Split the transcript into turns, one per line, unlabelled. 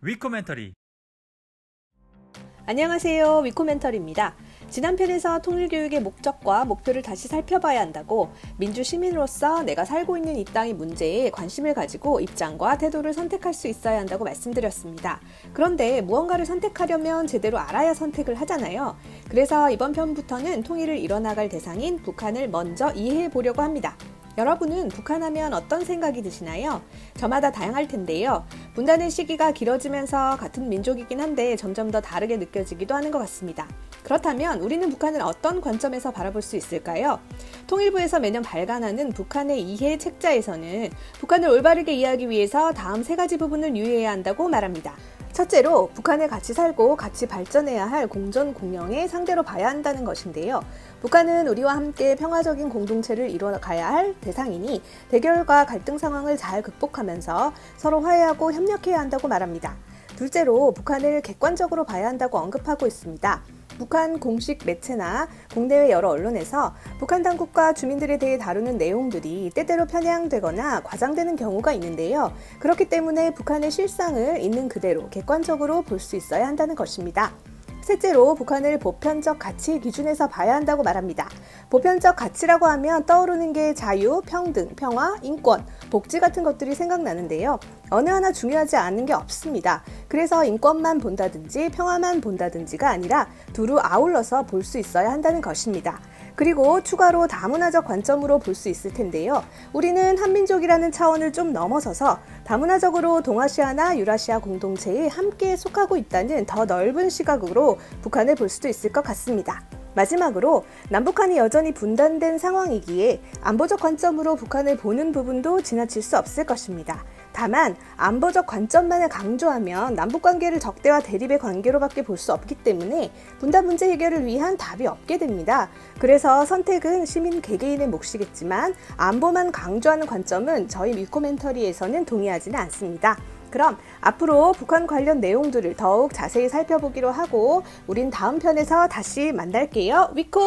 위코멘터리.
안녕하세요. 위코멘터리입니다. 지난 편에서 통일교육의 목적과 목표를 다시 살펴봐야 한다고 민주 시민으로서 내가 살고 있는 이 땅의 문제에 관심을 가지고 입장과 태도를 선택할 수 있어야 한다고 말씀드렸습니다. 그런데 무언가를 선택하려면 제대로 알아야 선택을 하잖아요. 그래서 이번 편부터는 통일을 이뤄나갈 대상인 북한을 먼저 이해해 보려고 합니다. 여러분은 북한하면 어떤 생각이 드시나요? 저마다 다양할 텐데요. 분단의 시기가 길어지면서 같은 민족이긴 한데 점점 더 다르게 느껴지기도 하는 것 같습니다. 그렇다면 우리는 북한을 어떤 관점에서 바라볼 수 있을까요? 통일부에서 매년 발간하는 북한의 이해 책자에서는 북한을 올바르게 이해하기 위해서 다음 세 가지 부분을 유의해야 한다고 말합니다. 첫째로 북한에 같이 살고 같이 발전해야 할 공전 공영의 상대로 봐야 한다는 것인데요. 북한은 우리와 함께 평화적인 공동체를 이뤄가야 할 대상이니 대결과 갈등 상황을 잘 극복하면서 서로 화해하고 협력해야 한다고 말합니다. 둘째로 북한을 객관적으로 봐야 한다고 언급하고 있습니다. 북한 공식 매체나 국내외 여러 언론에서 북한 당국과 주민들에 대해 다루는 내용들이 때때로 편향되거나 과장되는 경우가 있는데요. 그렇기 때문에 북한의 실상을 있는 그대로 객관적으로 볼 수 있어야 한다는 것입니다. 셋째로 북한을 보편적 가치 기준에서 봐야 한다고 말합니다. 보편적 가치라고 하면 떠오르는 게 자유, 평등, 평화, 인권, 복지 같은 것들이 생각나는데요. 어느 하나 중요하지 않은 게 없습니다. 그래서 인권만 본다든지 평화만 본다든지가 아니라 두루 아울러서 볼 수 있어야 한다는 것입니다. 그리고 추가로 다문화적 관점으로 볼 수 있을 텐데요. 우리는 한민족이라는 차원을 좀 넘어서서 다문화적으로 동아시아나 유라시아 공동체에 함께 속하고 있다는 더 넓은 시각으로 북한을 볼 수도 있을 것 같습니다. 마지막으로 남북한이 여전히 분단된 상황이기에 안보적 관점으로 북한을 보는 부분도 지나칠 수 없을 것입니다. 다만 안보적 관점만을 강조하면 남북관계를 적대와 대립의 관계로밖에 볼 수 없기 때문에 분단 문제 해결을 위한 답이 없게 됩니다. 그래서 선택은 시민 개개인의 몫이겠지만 안보만 강조하는 관점은 저희 위코멘터리에서는 동의하지는 않습니다. 그럼 앞으로 북한 관련 내용들을 더욱 자세히 살펴보기로 하고 우린 다음 편에서 다시 만날게요. 위코!